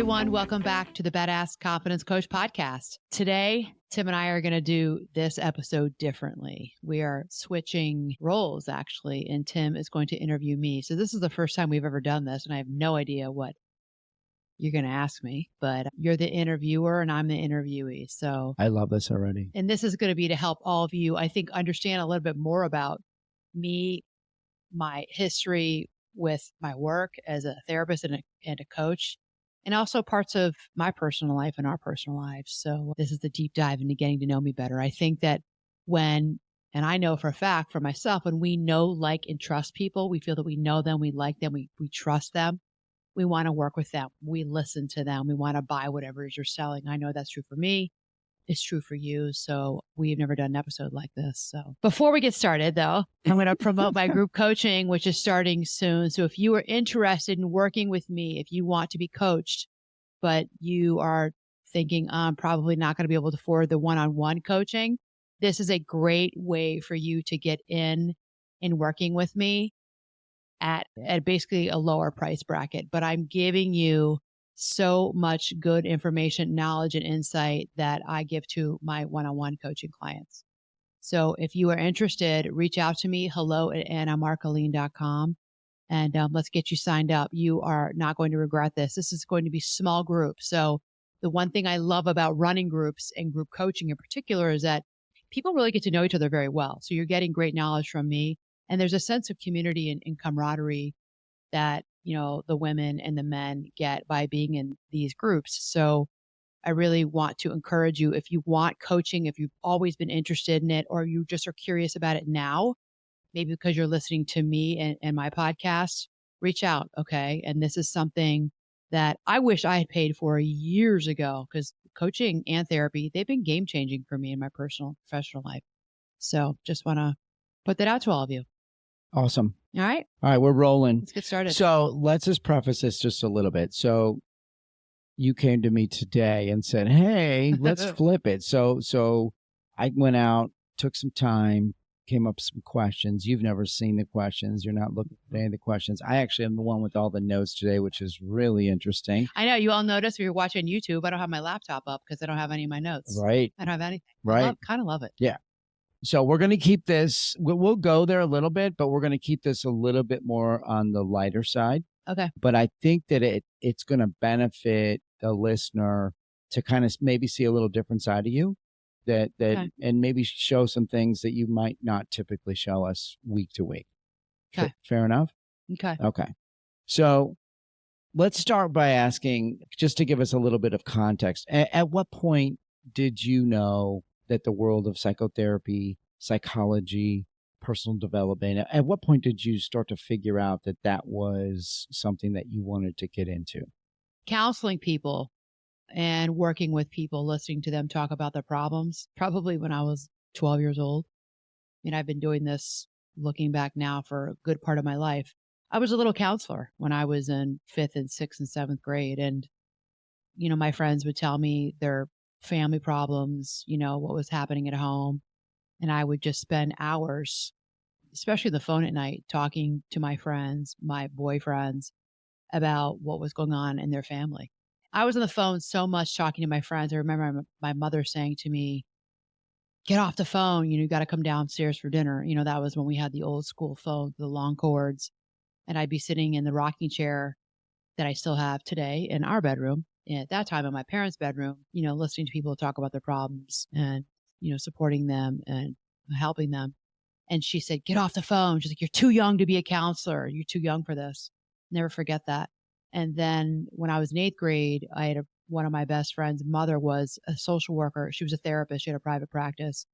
everyone. Welcome back to the Badass Confidence Coach podcast. Today, Tim and I are going to do this episode differently. We are switching roles, actually, and Tim is going to interview me. So this is the first time we've ever done this, and I have no idea what you're going to ask me, but you're the interviewer and I'm the interviewee. So I love this already. And this is going to be to help all of you, I think, understand a little bit more about me, my history with my work as a therapist and a coach, and also parts of my personal life and our personal lives. So this is the deep dive into getting to know me better. I think that and I know for a fact for myself, when we know, like, and trust people, we feel that we know them, we like them, we trust them. We want to work with them. We listen to them. We want to buy whatever it is you're selling. I know that's true for me. It's true for you. So we've never done an episode like this. So before we get started, though, I'm going to promote my group coaching, which is starting soon. So if you are interested in working with me, if you want to be coached, but you are thinking, I'm probably not going to be able to afford the one-on-one coaching, this is a great way for you to get in working with me at basically a lower price bracket. But I'm giving you so much good information, knowledge, and insight that I give to my one-on-one coaching clients. So if you are interested, reach out to me, hello@annamarcolin.com, and let's get you signed up. You are not going to regret this. This is going to be small group. So the one thing I love about running groups and group coaching in particular is that people really get to know each other very well. So you're getting great knowledge from me, and there's a sense of community and camaraderie that, you know, the women and the men get by being in these groups. So I really want to encourage you, if you want coaching, if you've always been interested in it, or you just are curious about it now, maybe because you're listening to me and my podcast, reach out. Okay. And this is something that I wish I had paid for years ago, because coaching and therapy, they've been game changing for me in my personal, professional life. So just want to put that out to all of you. Awesome. All right. All right, we're rolling. Let's get started. So let's just preface this just a little bit. So you came to me today and said, hey, let's flip it. So I went out, took some time, came up with some questions. You've never seen the questions. You're not looking at any of the questions. I actually am the one with all the notes today, which is really interesting. I know you all notice if you're watching YouTube, I don't have my laptop up because I don't have any of my notes. Right. I don't have anything. Right. I kind of love it. Yeah. So we're going to keep this, we'll go there a little bit, but we're going to keep this a little bit more on the lighter side. Okay. But I think that it's going to benefit the listener to kind of maybe see a little different side of you that Okay. and maybe show some things that you might not typically show us week to week. Okay. Fair enough? Okay. Okay. So let's start by asking, just to give us a little bit of context, at what point did you know that the world of psychotherapy, psychology, personal development, at what point did you start to figure out that that was something that you wanted to get into? Counseling people and working with people, listening to them talk about their problems, probably when I was 12 years old. I mean, I've been doing this, looking back now, for a good part of my life. I was a little counselor when I was in 5th and 6th and 7th grade. And, you know, my friends would tell me their family problems, you know, what was happening at home. And I would just spend hours, especially on the phone at night, talking to my friends, my boyfriends, about what was going on in their family. I was on the phone so much talking to my friends. I remember my mother saying to me, get off the phone. You know, you got to come downstairs for dinner. You know, that was when we had the old school phone, the long cords. And I'd be sitting in the rocking chair that I still have today in our bedroom. And at that time in my parents' bedroom, you know, listening to people talk about their problems and, you know, supporting them and helping them. And she said, get off the phone. She's like, you're too young to be a counselor. You're too young for this. Never forget that. And then when I was in 8th grade, I had one of my best friends' mother was a social worker. She was a therapist. She had a private practice.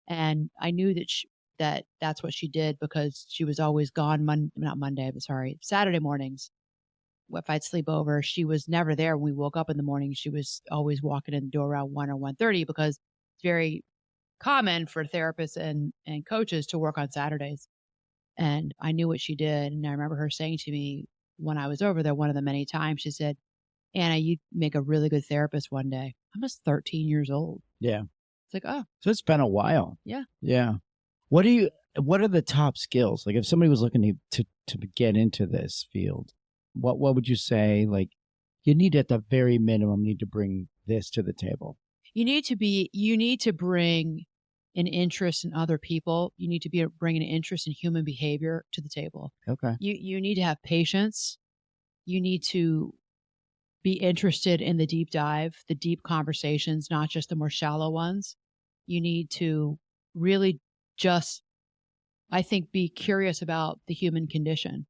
And I knew that that's what she did because she was always gone Saturday mornings. If I'd sleep over, she was never there when we woke up in the morning. She was always walking in the door around 1 or 1:30 because it's very common for therapists and coaches to work on Saturdays. And I knew what she did. And I remember her saying to me when I was over there, one of the many times, she said, Anna, you'd make a really good therapist one day. I was 13 years old. Yeah. It's like, oh. So it's been a while. Yeah. Yeah. What are the top skills? Like if somebody was looking to get into this field, what would you say? Like, You need at the very minimum need to bring this to the table. You need to bring an interest in other people. You need to bring an interest in human behavior to the table. Okay. You need to have patience. You need to be interested in the deep dive, the deep conversations, not just the more shallow ones. You need to really just, I think, be curious about the human condition.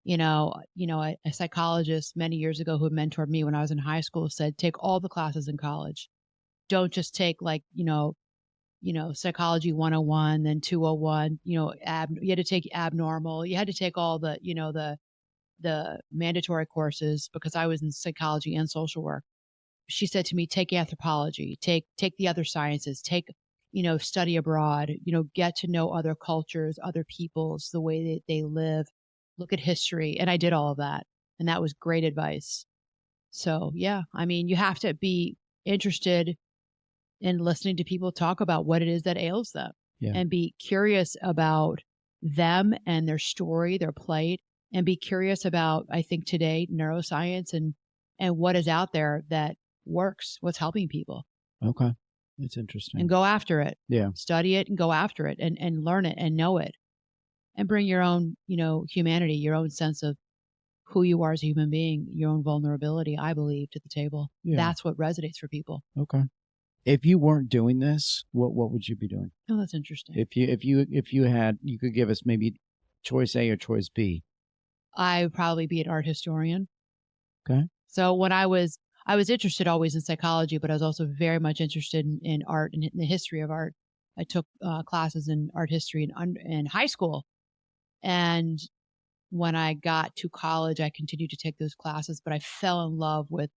A psychologist many years ago who mentored me when I was in high school said, take all the classes in college. Don't just take psychology 101, then 201, you had to take abnormal. You had to take all the mandatory courses because I was in psychology and social work. She said to me, take anthropology, take the other sciences, study abroad, get to know other cultures, other peoples, the way that they live, look at history. And I did all of that. And that was great advice. So yeah, I mean, you have to be interested in listening to people talk about what it is that ails them Yeah. and be curious about them and their story, their plight, and be curious about, I think today, neuroscience and what is out there that works, what's helping people, Okay. That's and interesting. go after it. Yeah. Study it and go after it and learn it and know it and bring your own, humanity, your own sense of who you are as a human being, your own vulnerability, I believe, to the table. Yeah. That's what resonates for people. Okay. If you weren't doing this, what would you be doing? Oh, that's interesting. If you had, you could give us maybe choice A or choice B. I would probably be an art historian. Okay. So when I was interested always in psychology, but I was also very much interested in art and in the history of art. I took classes in art history in high school. And when I got to college, I continued to take those classes, but I fell in love with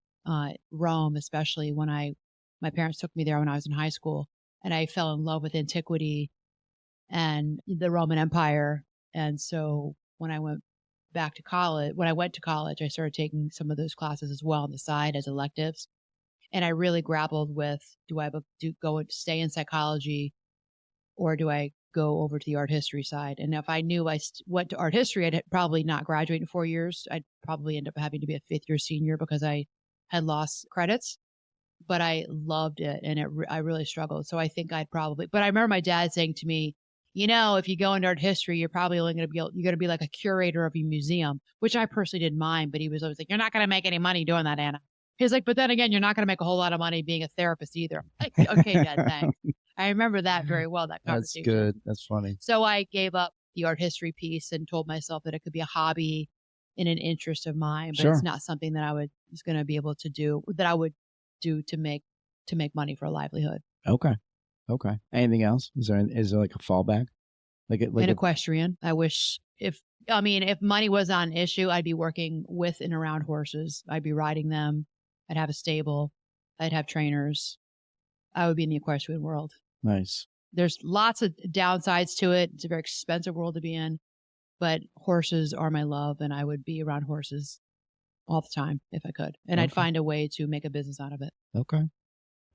Rome, especially when my parents took me there when I was in high school. And I fell in love with antiquity and the Roman Empire. And so when I went to college, I started taking some of those classes as well on the side as electives. And I really grappled with, go and stay in psychology, or do I go over to the art history side? And if I knew went to art history, I'd probably not graduate in 4 years. I'd probably end up having to be a fifth year senior because I had lost credits. But I loved it, and I really struggled. So I think but I remember my dad saying to me, if you go into art history, you're probably only you're going to be like a curator of a museum, which I personally didn't mind. But he was always like, you're not going to make any money doing that, Anna. He's like, but then again, you're not going to make a whole lot of money being a therapist either. I'm like, okay, Dad, thanks. I remember that very well, that conversation. That's good. That's funny. So I gave up the art history piece and told myself that it could be a hobby and an interest of mine, but it's not something that was going to be able to do, that I would do to make money for a livelihood. Okay. Anything else? Is there like a fallback? An equestrian. I wish if money was not an issue, I'd be working with and around horses. I'd be riding them. I'd have a stable. I'd have trainers. I would be in the equestrian world. Nice. There's lots of downsides to it. It's a very expensive world to be in, but horses are my love, and I would be around horses all the time if I could. And I'd find a way to make a business out of it. Okay.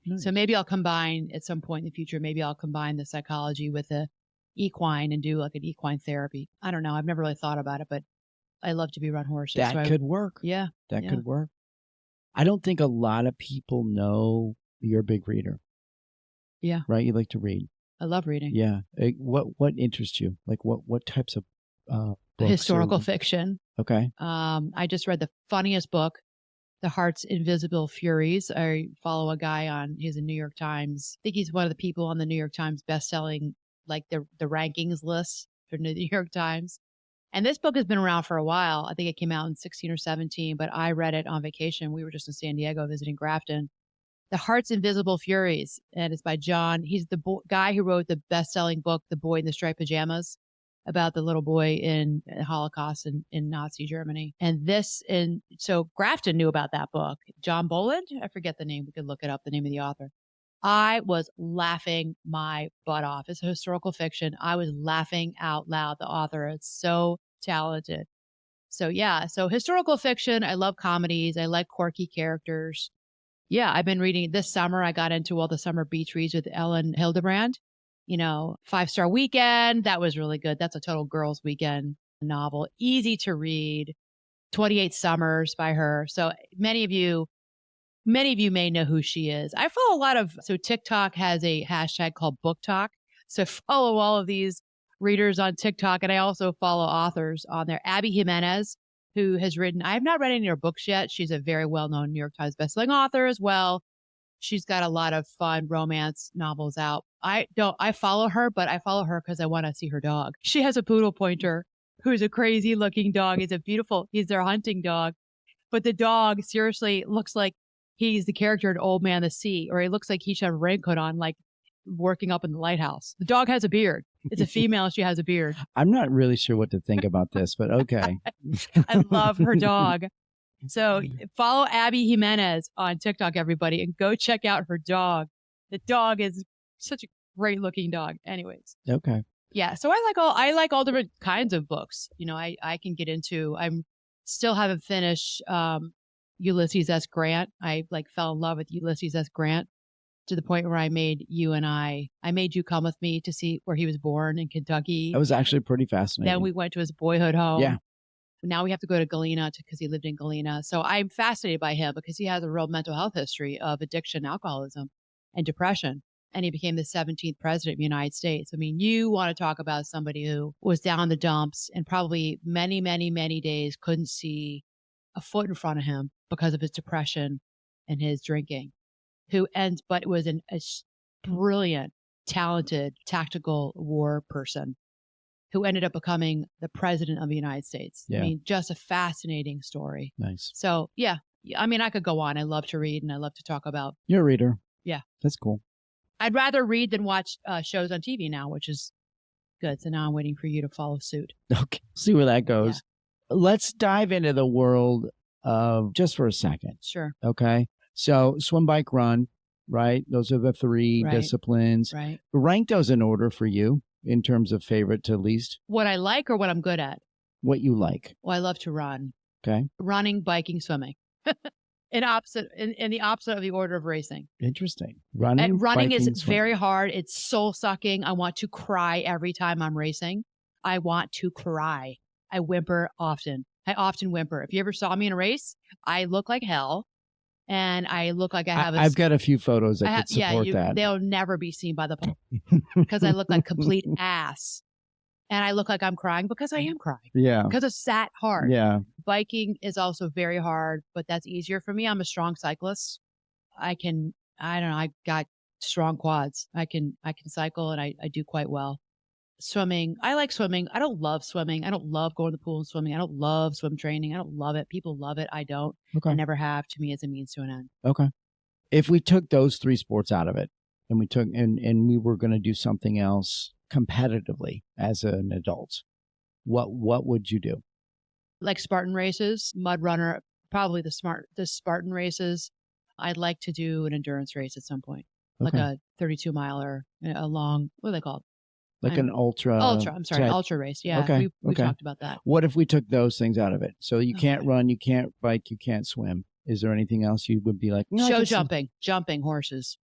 Nice. So maybe I'll combine at some point in the future, the psychology with the equine and do like an equine therapy. I don't know. I've never really thought about it, but I love to be around horses. That could work. Yeah. That could work. I don't think a lot of people know you're a big reader. Yeah. Right? You like to read. I love reading. Yeah. What interests you? Like what types of books? Historical fiction. Okay. I just read the funniest book, The Heart's Invisible Furies. I follow a guy he's a New York Times. I think he's one of the people on the New York Times best-selling, like the rankings list for the New York Times. And this book has been around for a while. I think it came out in 16 or 17, but I read it on vacation. We were just in San Diego visiting Grafton. The Heart's Invisible Furies, and it's by John. He's the guy who wrote the best-selling book, The Boy in the Striped Pajamas, about the little boy in the Holocaust in Nazi Germany. So Grafton knew about that book. John Boland? I forget the name. We could look it up, the name of the author. I was laughing my butt off. It's a historical fiction. I was laughing out loud. The author is so talented. So yeah, so historical fiction. I love comedies. I like quirky characters. Yeah, I've been reading this summer. I got into all the summer beach reads with Ellen Hildebrand. 5-Star Weekend. That was really good. That's a total girls' weekend novel. Easy to read. 28 Summers by her. So many of you may know who she is. I follow a lot of, so TikTok has a hashtag called Book Talk. So I follow all of these readers on TikTok, and I also follow authors on there. Abby Jimenez, who has written, I have not read any of her books yet. She's a very well-known New York Times bestselling author as well. She's got a lot of fun romance novels out. I follow her, but I follow her because I want to see her dog. She has a poodle pointer who's a crazy looking dog. He's their hunting dog. But the dog seriously looks like he's the character in Old Man the Sea, or he looks like he should have a raincoat on, like working up in the lighthouse. The dog has a beard. It's a female. She has a beard. I'm not really sure what to think about this, but okay. I love her dog. So follow Abby Jimenez on TikTok, everybody, and go check out her dog. The dog is such a great looking dog. Anyways. Okay. Yeah. So I like all different kinds of books. You know, I can get into, I'm still haven't finished Ulysses S. Grant. I like fell in love with Ulysses S. Grant to the point where I made you come with me to see where he was born in Kentucky. That was actually pretty fascinating. Then we went to his boyhood home. Yeah. Now we have to go to Galena because he lived in Galena. So I'm fascinated by him because he has a real mental health history of addiction, alcoholism, and depression. And he became the 17th president of the United States. I mean, you want to talk about somebody who was down in the dumps and probably many, many, many days couldn't see a foot in front of him because of his depression and his drinking. But it was a brilliant, talented, tactical war person who ended up becoming the president of the United States. Yeah. I mean, just a fascinating story. Nice. So, yeah. I mean, I could go on. I love to read and I love to talk about. You're a reader. Yeah. That's cool. I'd rather read than watch shows on TV now, which is good. So now I'm waiting for you to follow suit. Okay. See where that goes. Yeah. Let's dive into the world of just for a second. Sure. Okay. So swim, bike, run, right? Those are the three disciplines. Right. Rank those in order for you in terms of favorite to least. What I like or what I'm good at? What you like. Well, I love to run. Okay. Running, biking, swimming. in the opposite of the order of racing. Interesting. Running is swimming. very hard. It's soul sucking. I want to cry every time I'm racing. I want to cry. I whimper often. I often whimper. If you ever saw me in a race, I look like hell. And I look like I've got a few photos that could support that. They'll never be seen by the public because I look like complete ass. And I look like I'm crying because I am crying. Yeah. Because it's that hard. Yeah. Biking is also very hard, but that's easier for me. I'm a strong cyclist. I got strong quads. I can cycle and I do quite well. Swimming. I like swimming. I don't love swimming. I don't love going to the pool and swimming. I don't love swim training. I don't love it. People love it. I don't. Okay. I never have. To me, it's a means to an end. Okay. If we took those three sports out of it and we were going to do something else competitively as an adult, what would you do? Like Spartan races, mud runner, probably the Spartan races. I'd like to do an endurance race at some point, like a 32 miler, a long, what are they called? Like an ultra. Ultra race. Yeah. Okay. We talked about that. What if we took those things out of it? So you can't run, you can't bike, you can't swim. Is there anything else you would be like? No, jumping horses.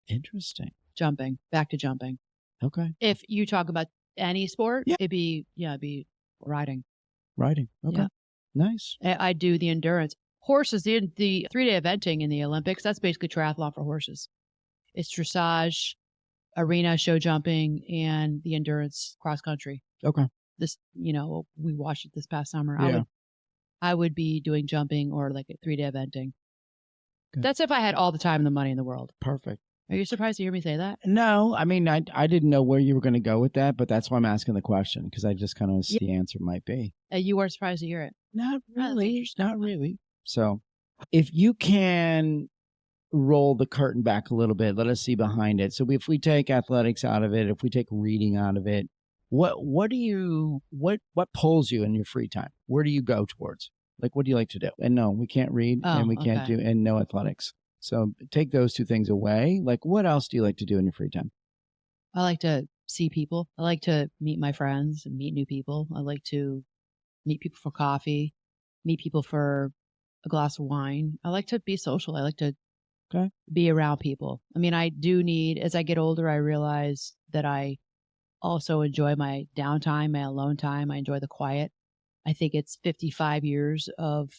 Interesting. Jumping, back to jumping. Okay. If you talk about any sport, it'd be riding. Riding. Okay. Yeah. Nice. I do the endurance. Horses, the 3-day eventing in the Olympics, that's basically triathlon for horses. It's dressage, arena show jumping, and the endurance cross country. Okay. This, we watched it this past summer. Yeah. I would be doing jumping or like a 3-day eventing. Good. That's if I had all the time and the money in the world. Perfect. Are you surprised to hear me say that? No, I mean, I didn't know where you were going to go with that, but that's why I'm asking the question, because I just kind of see the answer might be. You weren't surprised to hear it? Not really. Not really. So if you can roll the curtain back a little bit, let us see behind it. So if we take athletics out of it, if we take reading out of it, what pulls you in your free time? Where do you go towards? Like, what do you like to do? And no, we can't read and we can't do, and no athletics. So take those two things away. Like, what else do you like to do in your free time? I like to see people. I like to meet my friends and meet new people. I like to meet people for coffee, meet people for a glass of wine. I like to be social. I like to be around people. I mean, I do need, as I get older, I realize that I also enjoy my downtime, my alone time. I enjoy the quiet. I think it's 55 years of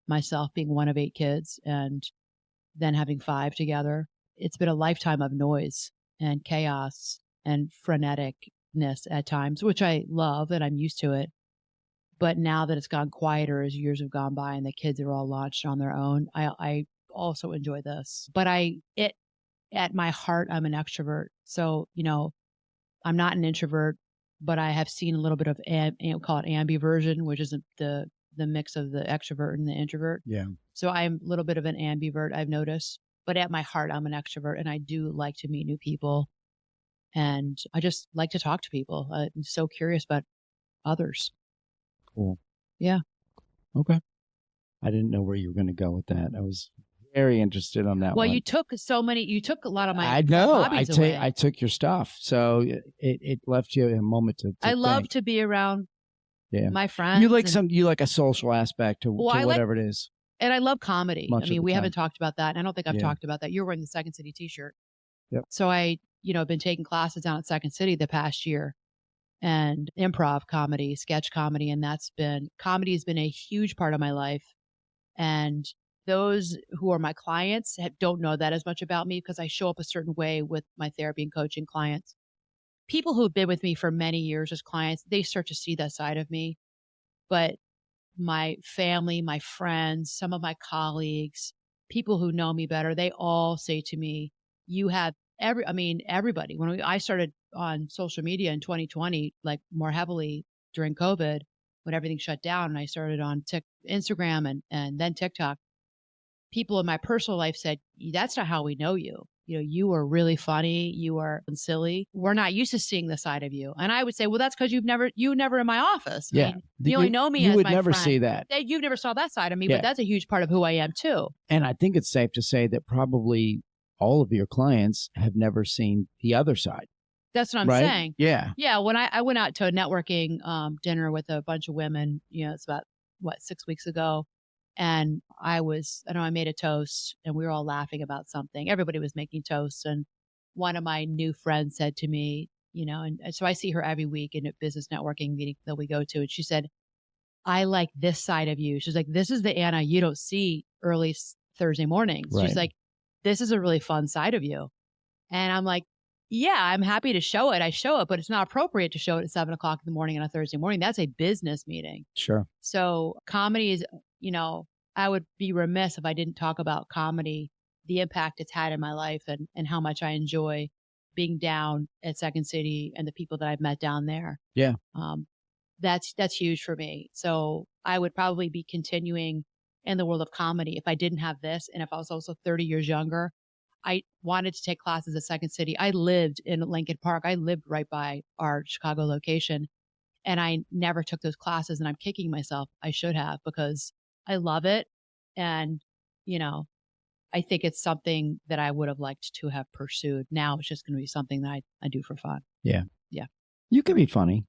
myself being one of 8 kids and then having 5 together. It's been a lifetime of noise and chaos and freneticness at times, which I love and I'm used to it. But now that it's gone quieter as years have gone by and the kids are all launched on their own, I also enjoy this. But at my heart, I'm an extrovert. So, I'm not an introvert, but I have seen a little bit of, call it ambiversion, which is the mix of the extrovert and the introvert. Yeah. So I'm a little bit of an ambivert, I've noticed. But at my heart, I'm an extrovert and I do like to meet new people. And I just like to talk to people. I'm so curious about others. Cool. Yeah. Okay. I didn't know where you were going to go with that. I was very interested on that Well, one. you took a lot of my I know. hobbies away. I took your stuff, so it left you a moment to I love think. to be around Yeah. my friends. You like a social aspect to whatever it is. And I love comedy. Much I of mean, the we time. haven't talked about that. And I don't think I've Yeah. talked about that. You're wearing the Second City t-shirt. Yep. So I, been taking classes down at Second City the past year and improv comedy, sketch comedy. And comedy has been a huge part of my life. And those who are my clients don't know that as much about me because I show up a certain way with my therapy and coaching clients. People who've been with me for many years as clients, they start to see that side of me. But my family, my friends, some of my colleagues, people who know me better, they all say to me, you have everybody. I started on social media in 2020, like more heavily during COVID when everything shut down and I started on Instagram and then TikTok, people in my personal life said, that's not how we know you. You are really funny. You are silly. We're not used to seeing the side of you. And I would say, well, that's because you never in my office. I mean, you only know me you as would my never friend. see that. You never saw that side of me, Yeah. but that's a huge part of who I am too. And I think it's safe to say that probably all of your clients have never seen the other side. That's what I'm right? saying. Yeah. Yeah. When I went out to a networking dinner with a bunch of women, it's about 6 weeks ago. And I made a toast and we were all laughing about something. Everybody was making toasts. And one of my new friends said to me, and so I see her every week in a business networking meeting that we go to. And she said, I like this side of you. She's like, this is the Anna you don't see early Thursday mornings. Right. She's like, this is a really fun side of you. And I'm like, yeah, I'm happy to show it. I show it, but it's not appropriate to show it at 7:00 in the morning on a Thursday morning. That's a business meeting. Sure. So comedy is, I would be remiss if I didn't talk about comedy, the impact it's had in my life and how much I enjoy being down at Second City and the people that I've met down there. Yeah. That's huge for me. So I would probably be continuing in the world of comedy if I didn't have this. And if I was also 30 years younger, I wanted to take classes at Second City. I lived in Lincoln Park. I lived right by our Chicago location and I never took those classes and I'm kicking myself. I should have because I love it. And, I think it's something that I would have liked to have pursued. Now it's just going to be something that I do for fun. Yeah. Yeah. You can be funny.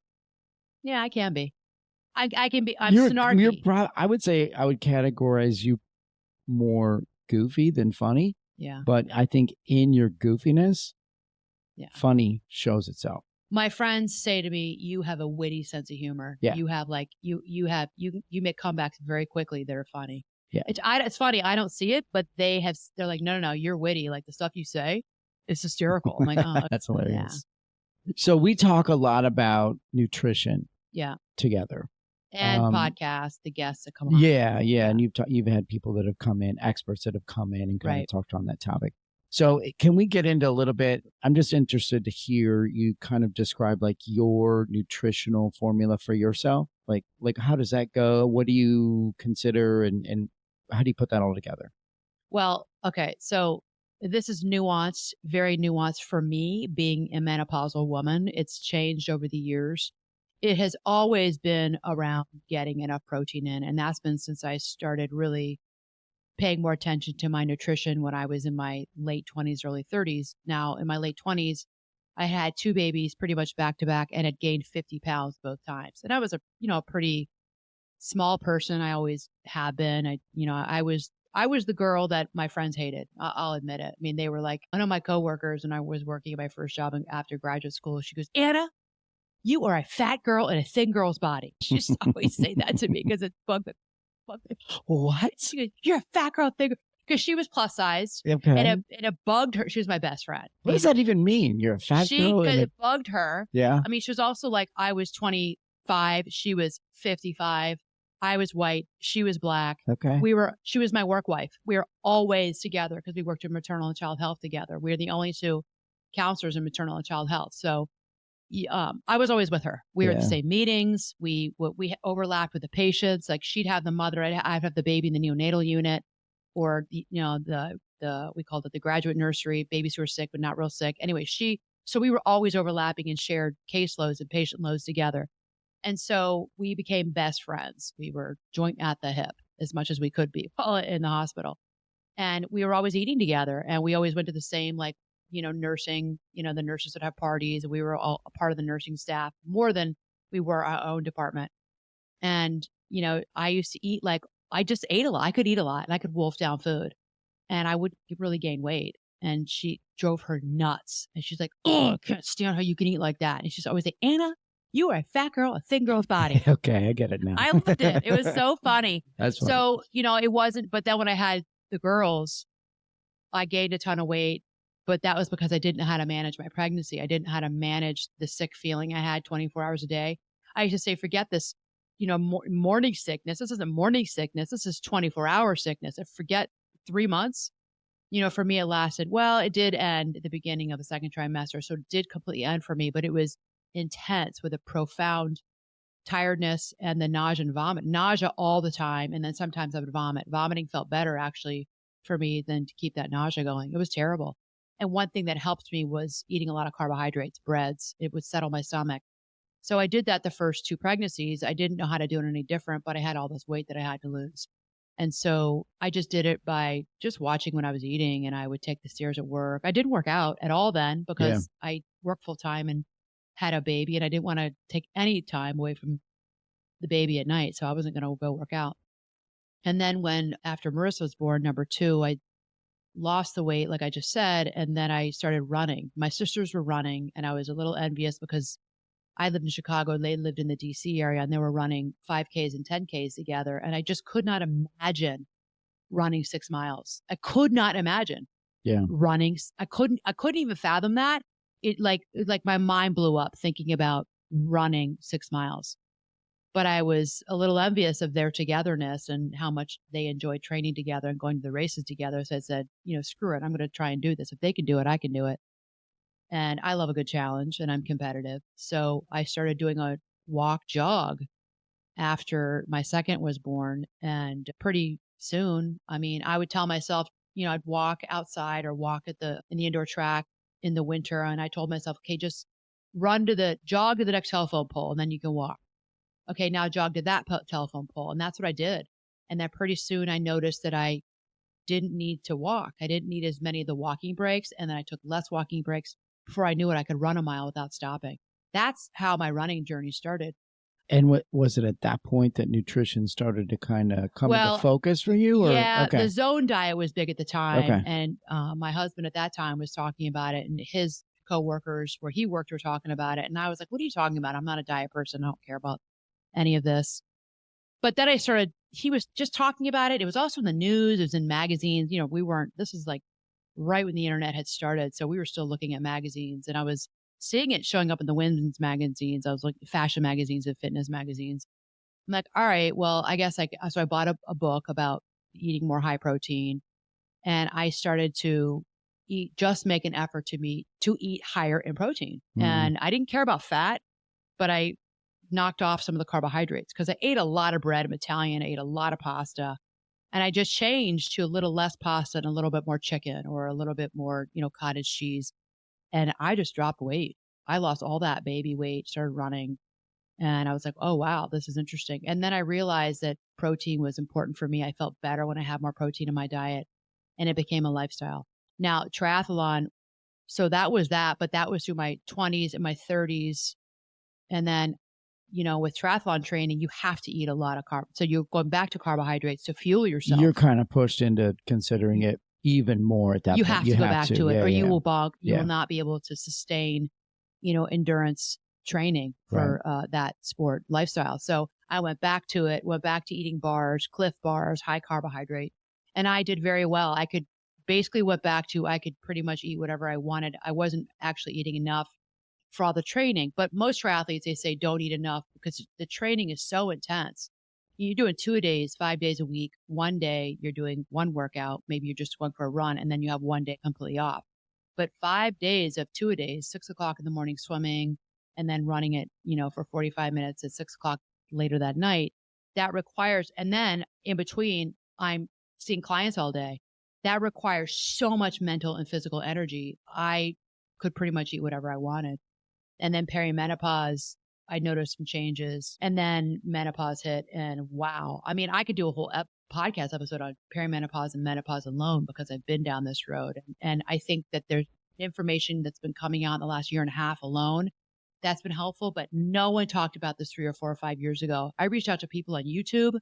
Yeah, I can be. I can be. I'm snarky. I would say I would categorize you more goofy than funny. Yeah. But I think in your goofiness, funny shows itself. My friends say to me, you have a witty sense of humor. Yeah. You have you make comebacks very quickly that are funny. Yeah. It's funny. I don't see it, but they're like, no, you're witty. Like the stuff you say is hysterical. I'm like, oh, that's hilarious. Yeah. So we talk a lot about nutrition. Yeah. Together. And podcasts, the guests that come on. Yeah. And you've had people that have come in, experts that have come in and kind of talked on that topic. So can we get into a little bit? I'm just interested to hear you kind of describe like your nutritional formula for yourself. Like how does that go? What do you consider and how do you put that all together? Well, okay. So this is nuanced, very nuanced for me being a menopausal woman. It's changed over the years. It has always been around getting enough protein in. And that's been since I started really paying more attention to my nutrition when I was in my late 20s, early 30s. Now, in my late 20s, I had 2 babies pretty much back to back and had gained 50 pounds both times. And I was a pretty small person. I always have been. I was the girl that my friends hated. I'll admit it. I mean, they were like, one of my coworkers, and I was working at my first job after graduate school. She goes, Anna, you are a fat girl in a thin girl's body. She used to always say that to me because it bugged me. What? She goes, you're a fat girl, thin girl. Because she was plus sized Okay. and it bugged her. She was my best friend. What does that even mean? You're a fat girl Because and it bugged her. yeah. I mean, she was also like, I was 25, she was 55. I was white, she was black. Okay. She was my work wife. We were always together because we worked in maternal and child health together. We were the only two counselors in maternal and child health. So I was always with her. We were at the same meetings. We overlapped with the patients. Like she'd have the mother, I'd have the baby in the neonatal unit, or we called it the graduate nursery, babies who were sick but not real sick. Anyway, so we were always overlapping and shared caseloads and patient loads together. And so we became best friends. We were joint at the hip as much as we could be while in the hospital. And we were always eating together, and we always went to the same, like, nursing, the nurses would have parties, and we were all a part of the nursing staff more than we were our own department. And, I used to eat I just ate a lot. I could eat a lot and I could wolf down food, and I would really gain weight. And she drove her nuts. And she's like, oh, I can't stand how you can eat like that. And she's always like, Anna, you are a fat girl, a thin girl's body. Okay, I get it now. I loved it. It was so funny. That's funny. So, it wasn't, but then when I had the girls, I gained a ton of weight, but that was because I didn't know how to manage my pregnancy. I didn't know how to manage the sick feeling I had 24 hours a day. I used to say, forget this, morning sickness. This isn't morning sickness. This is 24-hour sickness. I forget 3 months. For me, it lasted, it did end at the beginning of the second trimester. So it did completely end for me, but it was intense with a profound tiredness and the nausea and vomit. Nausea all the time. And then sometimes I would vomit. Vomiting felt better actually for me than to keep that nausea going. It was terrible. And one thing that helped me was eating a lot of carbohydrates, breads. It would settle my stomach. So I did that the first 2 pregnancies. I didn't know how to do it any different, but I had all this weight that I had to lose. And so I just did it by just watching what I was eating, and I would take the stairs at work. I didn't work out at all then because I worked full time and had a baby, and I didn't want to take any time away from the baby at night. So I wasn't going to go work out. And then after Marissa was born, number 2, I lost the weight, like I just said. And then I started running. My sisters were running, and I was a little envious because I lived in Chicago. They lived in the DC area, and they were running 5Ks and 10Ks together. And I just could not imagine running 6 miles. I could not imagine running. I couldn't even fathom that. It like my mind blew up thinking about running 6 miles. But I was a little envious of their togetherness and how much they enjoyed training together and going to the races together. So I said, screw it. I'm going to try and do this. If they can do it, I can do it. And I love a good challenge, and I'm competitive. So I started doing a walk jog after my second was born. And pretty soon, I would tell myself, I'd walk outside or walk in the indoor track in the winter. And I told myself, okay, just jog to the next telephone pole, and then you can walk. Okay, now jog to that telephone pole. And that's what I did. And then pretty soon I noticed that I didn't need to walk. I didn't need as many of the walking breaks. And then I took less walking breaks. Before I knew it, I could run a mile without stopping. That's how my running journey started. And what was it at that point that nutrition started to kind of come into focus for you? Or? Yeah, okay. The zone diet was big at the time. Okay. And my husband at that time was talking about it, and his coworkers where he worked were talking about it. And I was like, what are you talking about? I'm not a diet person. I don't care about any of this. But then he was just talking about it. It was also in the news. It was in magazines. This is like right when the internet had started. So we were still looking at magazines, and I was seeing it showing up in the women's magazines. I was like fashion magazines and fitness magazines. I'm like, all right, well, I guess so I bought a book about eating more high protein, and I started to make an effort to eat higher in protein. And I didn't care about fat, but I knocked off some of the carbohydrates because I ate a lot of bread. I'm Italian. I ate a lot of pasta. And I just changed to a little less pasta and a little bit more chicken, or a little bit more, cottage cheese. And I just dropped weight. I lost all that baby weight, started running. And I was like, oh, wow, this is interesting. And then I realized that protein was important for me. I felt better when I had more protein in my diet, and it became a lifestyle. Now, triathlon. So that was that, but that was through my 20s and my 30s. And then with triathlon training, you have to eat a lot of carbs. So you're going back to carbohydrates to fuel yourself. You're kind of pushed into considering it even more at that point. You have to go back to it, or you will bog. You Yeah. will not be able to sustain, endurance training Right. for that sport lifestyle. So I went back to it, went back to eating bars, Cliff bars, high carbohydrate, and I did very well. I could basically went back to I could pretty much eat whatever I wanted. I wasn't actually eating enough for all the training, but most triathletes, they say don't eat enough because the training is so intense. You're doing 2 days, 5 days a week. One day you're doing one workout, maybe you're just going for a run, and then you have one day completely off. But 5 days of 2 days, 6 o'clock in the morning swimming, and then running it, for 45 minutes at 6 o'clock later that night, that requires, and then in between, I'm seeing clients all day. That requires so much mental and physical energy. I could pretty much eat whatever I wanted. And then perimenopause, I noticed some changes. And then menopause hit, and wow. I mean, I could do a whole podcast episode on perimenopause and menopause alone because I've been down this road. And I think that there's information that's been coming out in the last year and a half alone that's been helpful, but no one talked about this 3 or 4 or 5 years ago. I reached out to people on YouTube,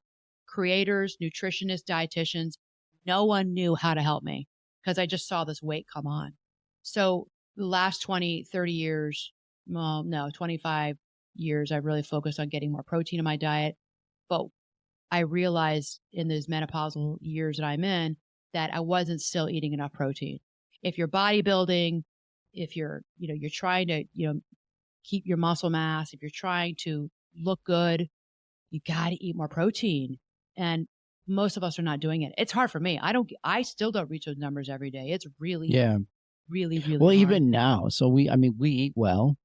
creators, nutritionists, dietitians. No one knew how to help me because I just saw this weight come on. So the last 20, 30 years, well, no, 25 years, I really focused on getting more protein in my diet. But I realized in those menopausal years that I'm in that I wasn't still eating enough protein. If you're bodybuilding, if you're trying to, keep your muscle mass, if you're trying to look good, you got to eat more protein. And most of us are not doing it. It's hard for me. I still don't reach those numbers every day. It's really, Yeah. really, really Well, hard. even now. So we eat well,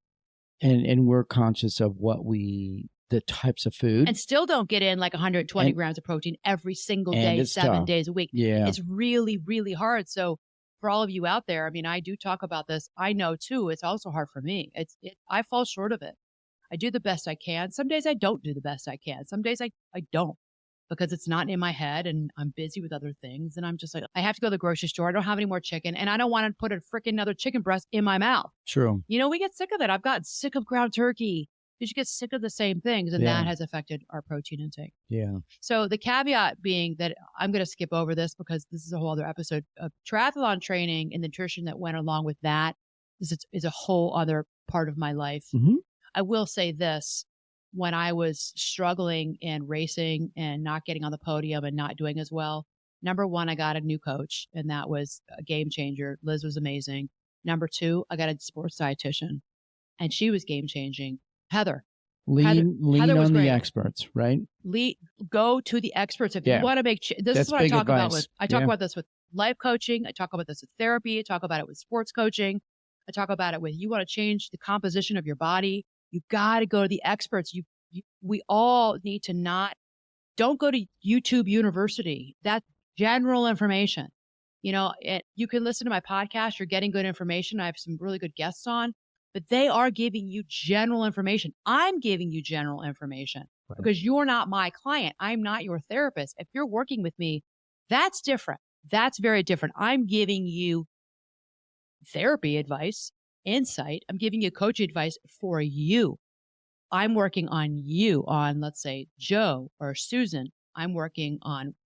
and we're conscious of the types of food. And still don't get in like 120 grams of protein every single day, 7 days a week. Yeah. It's really, really hard. So for all of you out there, I mean, I do talk about this. I know too, it's also hard for me. I fall short of it. I do the best I can. Some days I don't do the best I can. Some days I don't because it's not in my head and I'm busy with other things. And I'm just like, I have to go to the grocery store. I don't have any more chicken and I don't want to put a freaking another chicken breast in my mouth. True. We get sick of it. I've gotten sick of ground turkey. You get sick of the same things, and that has affected our protein intake. Yeah. So the caveat being that I'm going to skip over this because this is a whole other episode of triathlon training and nutrition that went along with that. This is a whole other part of my life. Mm-hmm. I will say this. When I was struggling and racing and not getting on the podium and not doing as well, number one, I got a new coach, and that was a game changer. Liz was amazing. Number two, I got a sports dietitian, and she was game changing. Heather. Lean on the experts, right? Go to the experts. If you want to make, this is what I talk about with, I talk about this with life coaching. I talk about this with therapy. I talk about it with sports coaching. I talk about it with, you want to change the composition of your body. You got to go to the experts. We all need to don't go to YouTube University. That's general information. You can listen to my podcast. You're getting good information. I have some really good guests on. But they are giving you general information. I'm giving you general information because you're not my client. I'm not your therapist. If you're working with me, that's different. That's very different. I'm giving you therapy advice, insight. I'm giving you coach advice for you. I'm working on you, on, let's say, Joe or Susan. I'm working on,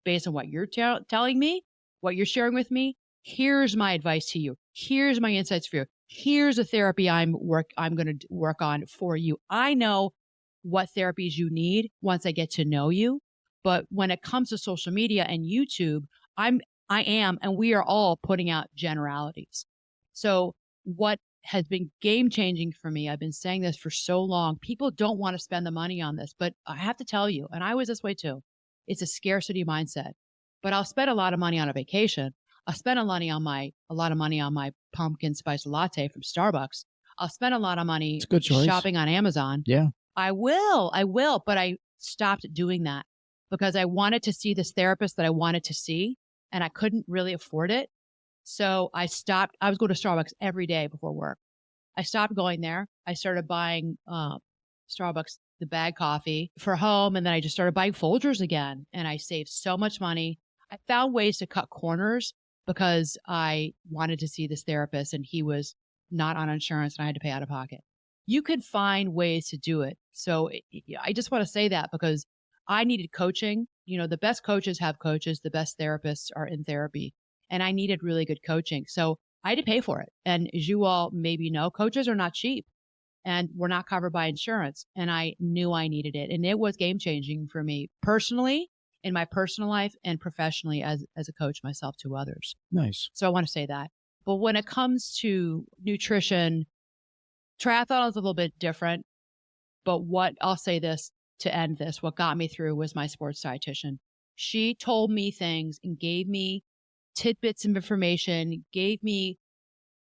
based on what you're telling me, what you're sharing with me. Here's my advice to you. Here's my insights for you. Here's a therapy I'm going to work on for you. I know what therapies you need once I get to know you. But when it comes to social media and YouTube, I am, and we are all putting out generalities. So what has been game changing for me, I've been saying this for so long, people don't want to spend the money on this, but I have to tell you, and I was this way too, it's a scarcity mindset. But I'll spend a lot of money on a vacation. I'll spend a lot of money on my pumpkin spice latte from Starbucks. I'll spend a lot of money shopping on Amazon. Yeah. I will. But I stopped doing that because I wanted to see this therapist that I wanted to see and I couldn't really afford it. So I stopped. I was going to Starbucks every day before work. I stopped going there. I started buying Starbucks, the bag coffee for home. And then I just started buying Folgers again. And I saved so much money. I found ways to cut corners because I wanted to see this therapist and he was not on insurance and I had to pay out of pocket. You can find ways to do it. So I just want to say that because I needed coaching. The best coaches have coaches. The best therapists are in therapy. And I needed really good coaching. So I had to pay for it. And as you all maybe know, coaches are not cheap. and were not covered by insurance. And I knew I needed it. And it was game changing for me personally, in my personal life, and professionally as a coach myself to others. Nice. So I want to say that. But when it comes to nutrition, triathlon is a little bit different. But what I'll say this to end this, what got me through was my sports dietitian. She told me things and gave me tidbits of information, gave me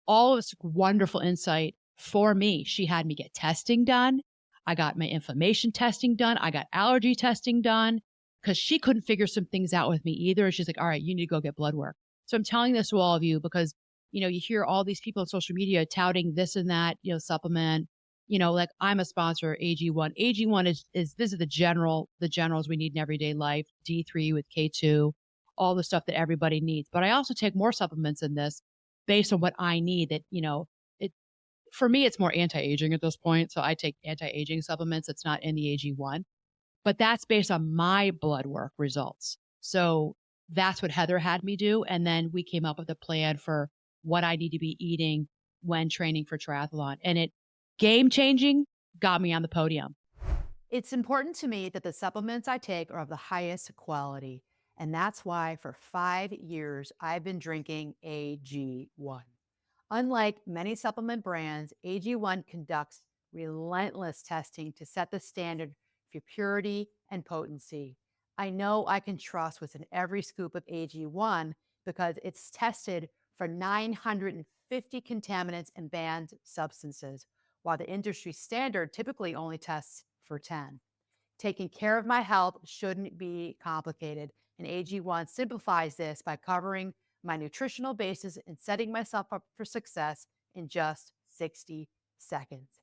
all of this wonderful insight for me. She had me get testing done. I got my inflammation testing done. I got allergy testing done because she couldn't figure some things out with me either. And she's like, all right, you need to go get blood work. So I'm telling this to all of you because, you hear all these people on social media touting this and that, supplement, like I'm a sponsor, AG1. AG1 is this is the generals we need in everyday life, D3 with K2, all the stuff that everybody needs. But I also take more supplements in this based on what I need that, it for me, it's more anti-aging at this point. So I take anti-aging supplements. It's not in the AG1, but that's based on my blood work results. So that's what Heather had me do. And then we came up with a plan for what I need to be eating when training for triathlon. And it game changing got me on the podium. It's important to me that the supplements I take are of the highest quality. And that's why for 5 years, I've been drinking AG1. Unlike many supplement brands, AG1 conducts relentless testing to set the standard for purity and potency. I know I can trust what's in every scoop of AG1 because it's tested for 950 contaminants and banned substances, while the industry standard typically only tests for 10. Taking care of my health shouldn't be complicated, and AG1 simplifies this by covering my nutritional basis and setting myself up for success in just 60 seconds.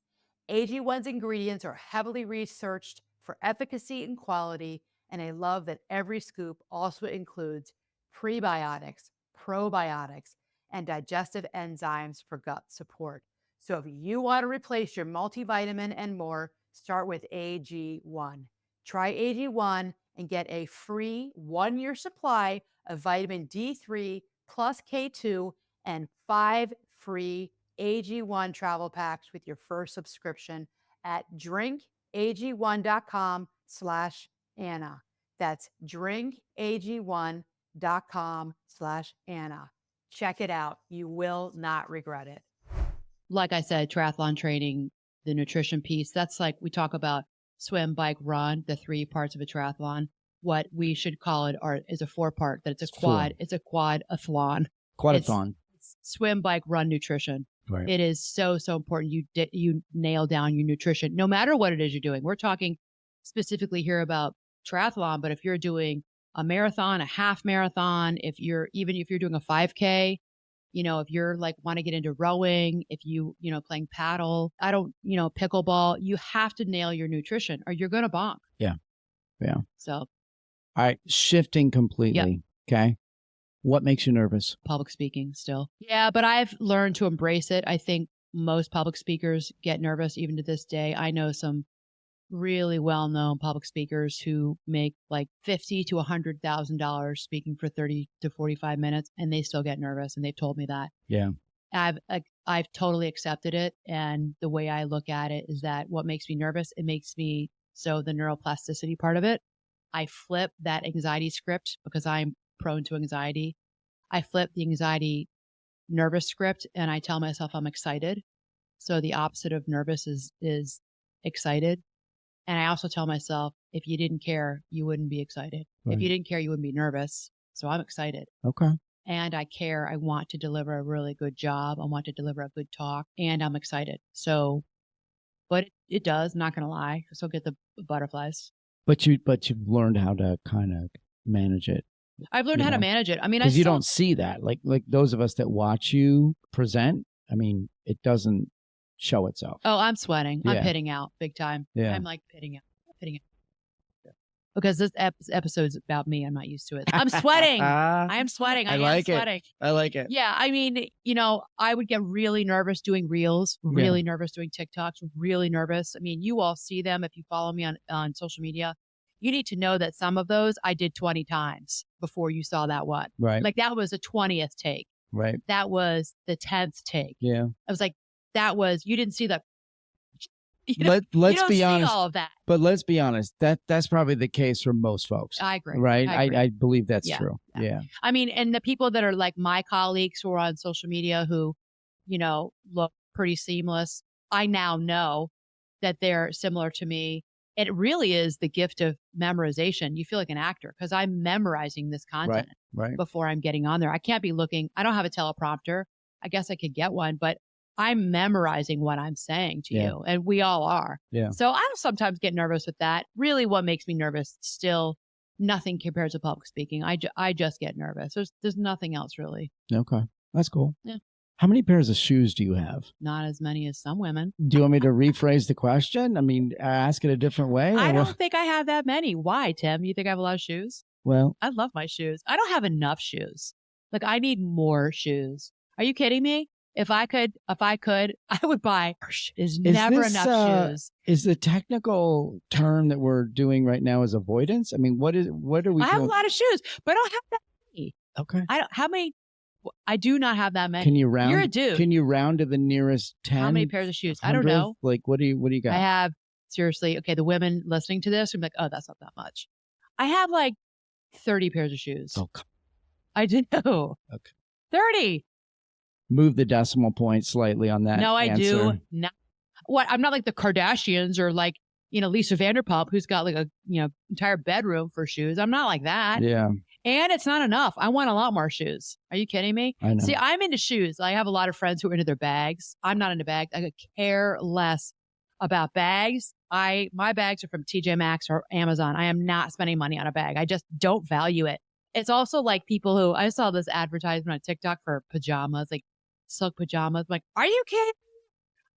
AG1's ingredients are heavily researched for efficacy and quality, and I love that every scoop also includes prebiotics, probiotics, and digestive enzymes for gut support. So if you want to replace your multivitamin and more, start with AG1. Try AG1 and get a free 1-year supply of vitamin D3 plus K2 and 5 free AG1 travel packs with your first subscription at drinkag1.com/Anna. That's drinkag1.com/Anna. Check it out. You will not regret it. Like I said, triathlon training, the nutrition piece, that's like we talk about swim, bike, run, the 3 parts of a triathlon. What we should call it is a 4-part, that it's a quad. It's a quadathlon. Quadathon. It's swim, bike, run, nutrition. Right. It is so, so important you nail down your nutrition, no matter what it is you're doing. We're talking specifically here about triathlon, but if you're doing a marathon, a half marathon, if you're doing a 5K, if you're like want to get into rowing, if playing paddle, pickleball, you have to nail your nutrition or you're going to bonk. Yeah. Yeah. So, all right. Shifting completely. Yep. Okay. What makes you nervous? Public speaking still. Yeah, but I've learned to embrace it. I think most public speakers get nervous even to this day. I know some really well-known public speakers who make like $50,000 to $100,000 speaking for 30 to 45 minutes, and they still get nervous. And they've told me that. Yeah. I've totally accepted it. And the way I look at it is that what makes me nervous, it makes me, so the neuroplasticity part of it, I flip that anxiety script because I'm prone to anxiety. I flip the anxiety nervous script and I tell myself I'm excited. So the opposite of nervous is excited. And I also tell myself, if you didn't care, you wouldn't be excited. Right. If you didn't care, you wouldn't be nervous. So I'm excited. Okay. And I care. I want to deliver a really good job. I want to deliver a good talk, and I'm excited. So, but it does, not going to lie. I still get the butterflies. But you've learned how to kind of manage it. I've learned how to manage it. I mean, because you don't see that. Like those of us that watch you present, I mean, it doesn't show itself. Oh, I'm sweating. Yeah. I'm pitting out big time. Yeah. I'm like pitting out. Because this episode's about me. I'm not used to it. I'm sweating. I am sweating. I like am sweating. I like it. Yeah. I mean, I would get really nervous doing reels, really nervous doing TikToks, really nervous. I mean, you all see them if you follow me on social media. You need to know that some of those I did 20 times before you saw that one. Right. Like that was a 20th take. Right. That was the 10th take. Yeah. I was like, you didn't see the let's you don't be see honest. all of that. But let's be honest. That's probably the case for most folks. I agree. Right? I agree. I believe that's Yeah, true. Yeah. I mean, and the people that are like my colleagues who are on social media who, look pretty seamless, I now know that they're similar to me. It really is the gift of memorization. You feel like an actor because I'm memorizing this content Right. before I'm getting on there. I can't be looking. I don't have a teleprompter. I guess I could get one, but I'm memorizing what I'm saying to you, and we all are. Yeah. So I sometimes get nervous with that. Really, what makes me nervous still nothing compared to public speaking. I just get nervous. There's nothing else really. Okay. That's cool. Yeah. How many pairs of shoes do you have? Not as many as some women. Do you want me to rephrase the question? I mean, ask it a different way? I don't think I have that many. Why, Tim? You think I have a lot of shoes? Well, I love my shoes. I don't have enough shoes. Like I need more shoes. Are you kidding me? If I could, I would buy. There's never enough shoes. Is the technical term that we're doing right now is avoidance? I mean, what are we I doing? have a lot of shoes, but I don't have that many. Okay. How many? I do not have that many. Can you round? You're a dude. Can you round to the nearest 10? How many pairs of shoes? I don't know. Like, what do you got? I have, seriously, okay, the women listening to this are like, oh, that's not that much. I have like 30 pairs of shoes. Oh, I did know. Okay. 30. Move the decimal point slightly on that. No, I answer. do not. What? I'm not like the Kardashians or like, Lisa Vanderpump, who's got like a, entire bedroom for shoes. I'm not like that. Yeah. And it's not enough. I want a lot more shoes. Are you kidding me? I know. See, I'm into shoes. I have a lot of friends who are into their bags. I'm not into bags. I could care less about bags. My bags are from TJ Maxx or Amazon. I am not spending money on a bag. I just don't value it. It's also like people who, I saw this advertisement on TikTok for pajamas, like silk pajamas. I'm like, are you kidding?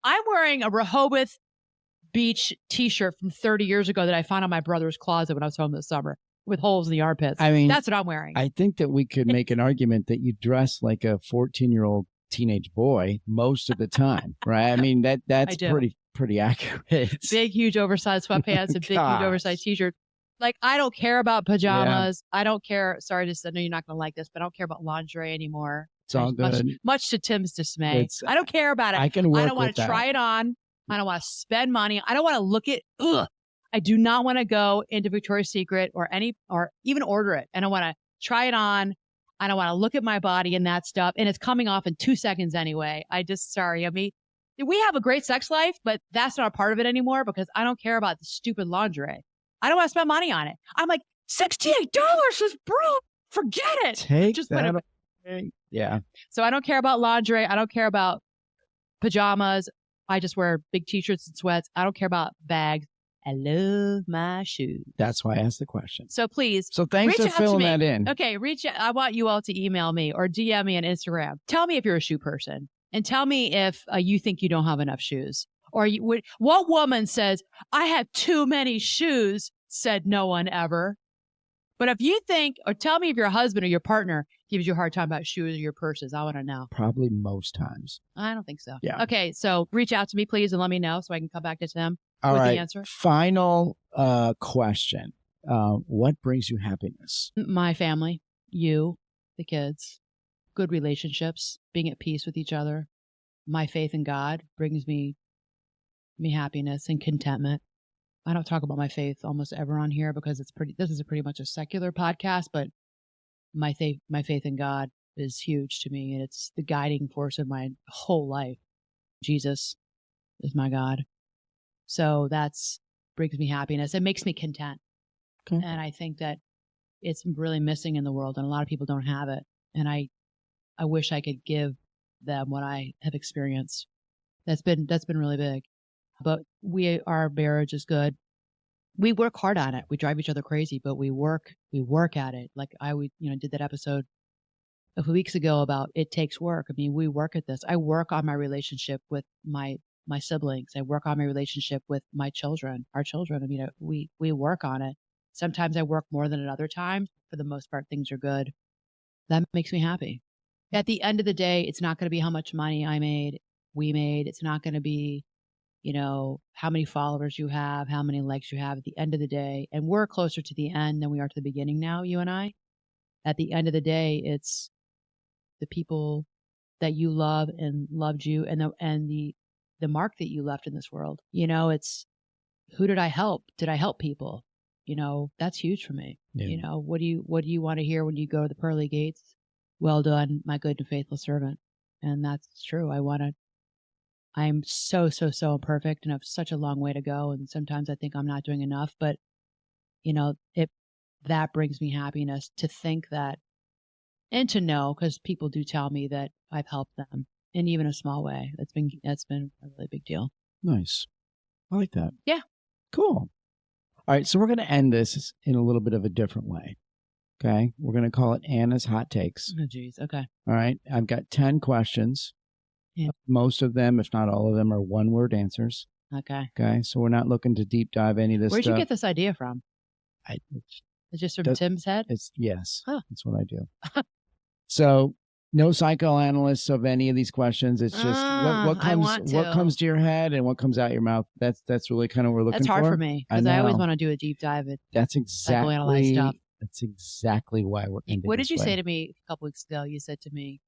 I'm wearing a Rehoboth Beach t-shirt from 30 years ago that I found in my brother's closet when I was home this summer with holes in the armpits. I mean, that's what I'm wearing. I think that we could make an argument that you dress like a 14-year-old teenage boy most of the time, right? I mean, that's pretty accurate. Big, huge, oversized sweatpants and big, huge, oversized t-shirt. Like, I don't care about pajamas. Yeah. I don't care. Sorry, I know you're not going to like this, but I don't care about lingerie anymore. It's all good. Much to Tim's dismay. I don't care about it. I don't want to try it on. I don't want to spend money. I don't want to look at. I do not want to go into Victoria's Secret or even order it. I don't want to try it on. I don't want to look at my body and that stuff. And it's coming off in 2 seconds anyway. Sorry. I mean, we have a great sex life, but that's not a part of it anymore because I don't care about the stupid lingerie. I don't want to spend money on it. I'm like, $68 is broke. Forget it. Take that away. Yeah. So I don't care about lingerie. I don't care about pajamas. I just wear big t-shirts and sweats. I don't care about bags. I love my shoes. That's why I asked the question. So please. So thanks for filling that in. Okay. I want you all to email me or DM me on Instagram. Tell me if you're a shoe person and tell me if you think you don't have enough shoes or what woman says, I have too many shoes, said no one ever. But if you think, or tell me if your husband or your partner gives you a hard time about shoes or your purses, I want to know. Probably most times. I don't think so. Yeah. Okay. So reach out to me, please, and let me know so I can come back to them with the answer. Final question. What brings you happiness? My family, you, the kids, good relationships, being at peace with each other. My faith in God brings me happiness and contentment. I don't talk about my faith almost ever on here because this is pretty much a secular podcast, but my faith in God is huge to me and it's the guiding force of my whole life. Jesus is my God. So brings me happiness. It makes me content. Okay. And I think that it's really missing in the world and a lot of people don't have it. And I wish I could give them what I have experienced. That's been really big. But our marriage is good. We work hard on it. We drive each other crazy, but we work at it. Like did that episode a few weeks ago about it takes work. I mean, we work at this. I work on my relationship with my siblings. I work on my relationship with my children, our children. I mean, we work on it. Sometimes I work more than at other times. For the most part, things are good. That makes me happy. At the end of the day, it's not going to be how much money we made. It's not going to be, how many followers you have, how many likes you have at the end of the day. And we're closer to the end than we are to the beginning now, you and I. At the end of the day, it's the people that you love and loved you and the the mark that you left in this world. It's who did I help? Did I help people? That's huge for me. Yeah. What do you want to hear when you go to the pearly gates? Well done, my good and faithful servant. And that's true. I'm so, so, so imperfect and have such a long way to go. And sometimes I think I'm not doing enough, but that brings me happiness to think that and to know, because people do tell me that I've helped them in even a small way. That's been a really big deal. Nice. I like that. Yeah. Cool. All right. So we're going to end this in a little bit of a different way. Okay. We're going to call it Anna's Hot Takes. Oh, geez. Okay. All right. I've got 10 questions. Yeah. Most of them, if not all of them, are one-word answers. Okay. Okay. So we're not looking to deep dive any of this Where'd stuff. you get this idea from? It's just from Tim's head? Yes. Huh. That's what I do. So no psychoanalysts of any of these questions. It's just what comes to your head and what comes out your mouth. That's really kind of what we're looking for. That's hard for me because I always want to do a deep dive at psychoanalyze stuff. That's exactly why we're ending. What did you say to me a couple weeks ago? You said to me,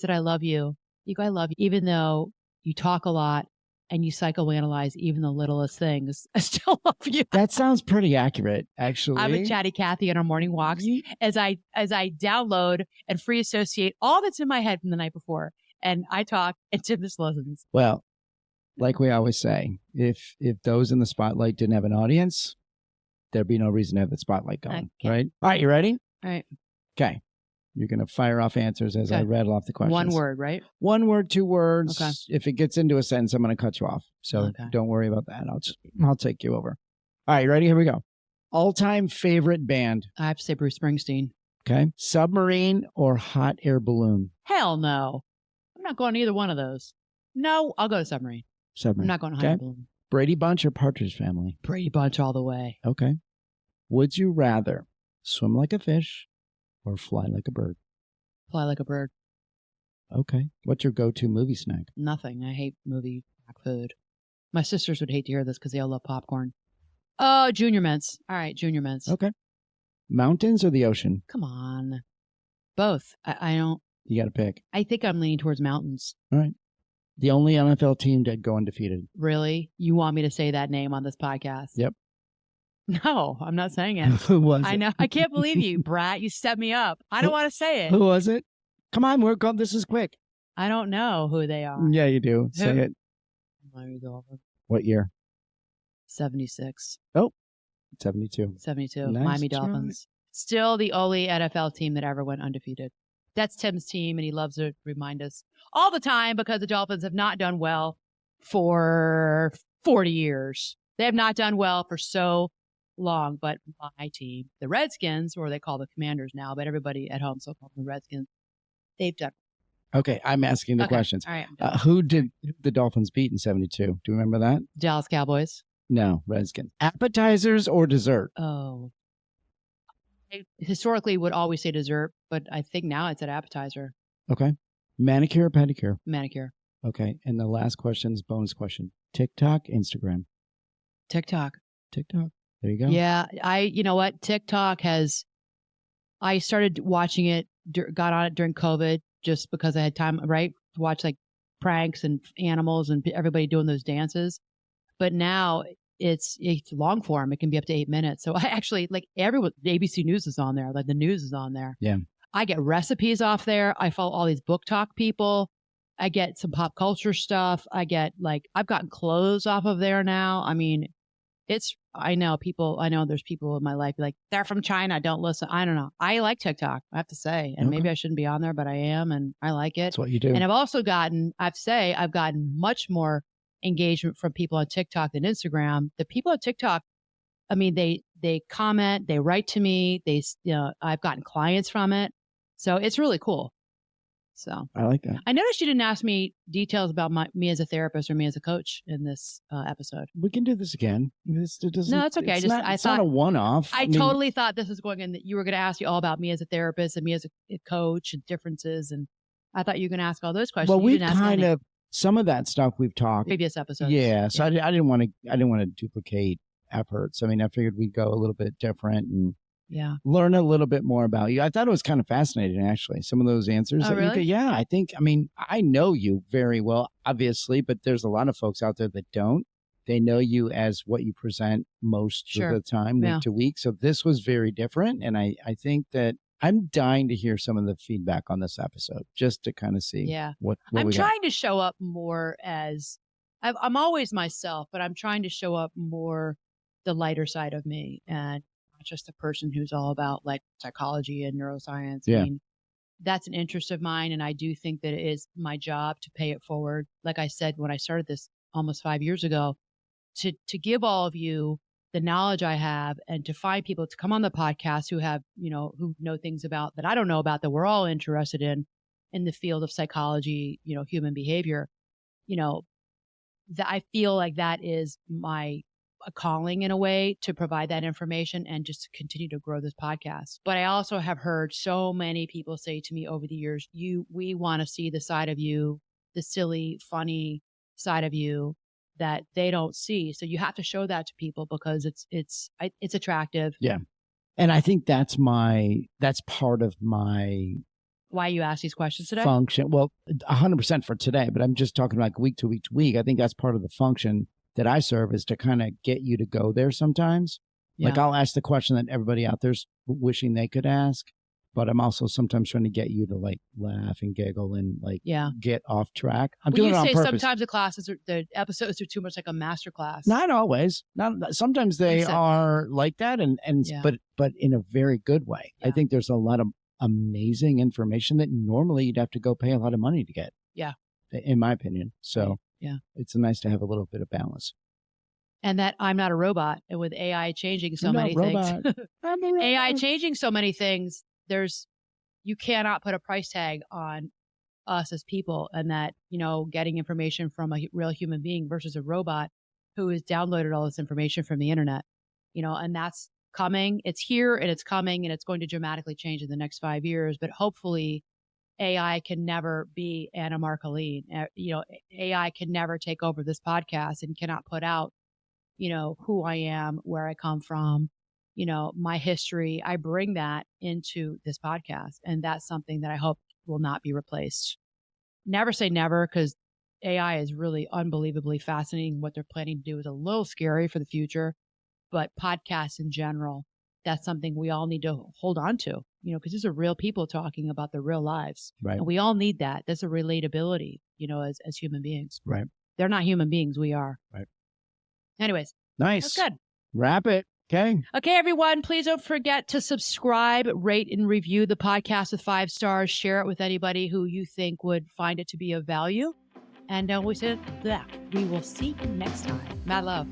I love you. You go, I love you. Even though you talk a lot and you psychoanalyze even the littlest things, I still love you. That sounds pretty accurate, actually. I'm a chatty Cathy on our morning walks as I download and free associate all that's in my head from the night before. And I talk and Tim just listens. Well, like we always say, if those in the spotlight didn't have an audience, there'd be no reason to have the spotlight going, right? All right, you ready? All right. Okay. You're going to fire off answers as I rattle off the questions. One word, right? 1 word, 2 words. Okay. If it gets into a sentence, I'm going to cut you off. So don't worry about that. I'll take you over. All right, ready? Here we go. All-time favorite band. I have to say Bruce Springsteen. Okay. Submarine or hot air balloon? Hell no. I'm not going to either one of those. No, I'll go to submarine. Submarine. I'm not going to hot air balloon. Brady Bunch or Partridge Family? Brady Bunch all the way. Okay. Would you rather swim like a fish or fly like a bird? Fly like a bird. Okay. What's your go-to movie snack? Nothing. I hate movie food. My sisters would hate to hear this because they all love popcorn. Oh, Junior Mints. All right, Junior Mints. Okay. Mountains or the ocean? Come on. Both. I don't. You got to pick. I think I'm leaning towards mountains. All right. The only NFL team to go undefeated. Really? You want me to say that name on this podcast? Yep. No, I'm not saying it. Who was it? I know. I can't believe you, Brat. You set me up. I don't want to say it. Who was it? Come on, we're going. This is quick. I don't know who they are. Yeah, you do. Say it. Miami Dolphins. What year? 76. Oh, 72. 72. Nice Miami try. Dolphins. Still the only NFL team that ever went undefeated. That's Tim's team, and he loves to remind us all the time because the Dolphins have not done well for 40 years. They have not done well for so long, but my team, the Redskins, or they call the Commanders now, but everybody at home still calls them the Redskins, they've done. Okay, I'm asking the questions. All right. Who did the Dolphins beat in 72? Do you remember that? Dallas Cowboys. No, Redskins. Appetizers or dessert? Oh. I historically would always say dessert, but I think now it's an appetizer. Okay. Manicure or pedicure? Manicure. Okay. And the last question is bonus question. TikTok, Instagram? TikTok. TikTok. There you go. Yeah. You know what? TikTok I started watching it, got on it during COVID just because I had time, right? To watch like pranks and animals and everybody doing those dances. But now it's long form. It can be up to 8 minutes. So I actually everyone, ABC News is on there. Like the news is on there. Yeah. I get recipes off there. I follow all these book talk people. I get some pop culture stuff. I've gotten clothes off of there now. I mean, I know there's people in my life like, they're from China. Don't listen. I don't know. I like TikTok, I have to say. And maybe I shouldn't be on there, but I am. And I like it. That's what you do. And I've also gotten much more engagement from people on TikTok than Instagram. The people on TikTok, I mean, they comment, they write to me. I've gotten clients from it. So it's really cool. So I like that. I noticed you didn't ask me details about me as a therapist or me as a coach in this episode. We can do this again. No, it's okay. It's not a one-off. I totally thought this was going in that you were going to ask you all about me as a therapist and me as a coach and differences. And I thought you were going to ask all those questions. Well, we kind of, some of that stuff we've talked. Previous episodes. Yeah. So yeah. I didn't want to duplicate efforts. I mean, I figured we'd go a little bit different and Yeah. learn a little bit more about you. I thought it was kind of fascinating, actually, some of those answers. Oh, that you really? could, yeah, I mean, I know you very well, obviously, but there's a lot of folks out there that don't. They know you as what you present most Sure. of the time, Yeah. week to week. So this was very different. And I think that I'm dying to hear some of the feedback on this episode just to kind of see Yeah. what I'm we got. trying to show up more as I'm always myself, but I'm trying to show up more the lighter side of me and not just the person who's all about like psychology and neuroscience. I Yeah. mean, that's an interest of mine. And I do think that it is my job to pay it forward. Like I said, when I started this almost 5 years ago, to give all of you the knowledge I have and to find people to come on the podcast who have, who know things about that I don't know about that we're all interested in the field of psychology, human behavior, you know, that I feel like that is my a calling in a way to provide that information and just to continue to grow this podcast. But I also have heard so many people say to me over the years, we want to see the side of you, the silly, funny side of you that they don't see. So you have to show that to people because it's attractive. Yeah. And I think that's part of my Why you ask these questions today? function. Well, 100% for today, but I'm just talking like week to week to week. I think that's part of the function that I serve is to kind of get you to go there sometimes. Yeah. Like I'll ask the question that everybody out there's wishing they could ask, but I'm also sometimes trying to get you to like laugh and giggle and like get off track. I'm doing you it on say purpose. sometimes the episodes are too much like a master class. Not always. Not sometimes they are like that, and Yeah. but in a very good way. Yeah. I think there's a lot of amazing information that normally you'd have to go pay a lot of money to get. Yeah. In my opinion. So yeah, it's nice to have a little bit of balance. and that I'm not a robot, and with AI changing so You're many not a things, robot. I'm a AI robot. changing so many things, you cannot put a price tag on us as people, and that, getting information from a real human being versus a robot who has downloaded all this information from the internet, and that's coming. It's here and it's coming and it's going to dramatically change in the next 5 years. But hopefully AI can never be Anna Marcolene. AI can never take over this podcast and cannot put out, who I am, where I come from, my history. I bring that into this podcast. And that's something that I hope will not be replaced. Never say never, because AI is really unbelievably fascinating. What they're planning to do is a little scary for the future, but podcasts in general, that's something we all need to hold on to, because these are real people talking about their real lives. Right. And we all need that. There's a relatability, as human beings. Right. They're not human beings. We are. Right. Anyways. Nice. That's good. Wrap it. Okay. Okay, everyone, please don't forget to subscribe, rate, and review the podcast with 5 stars. Share it with anybody who you think would find it to be of value. And we will see you next time. Mad love.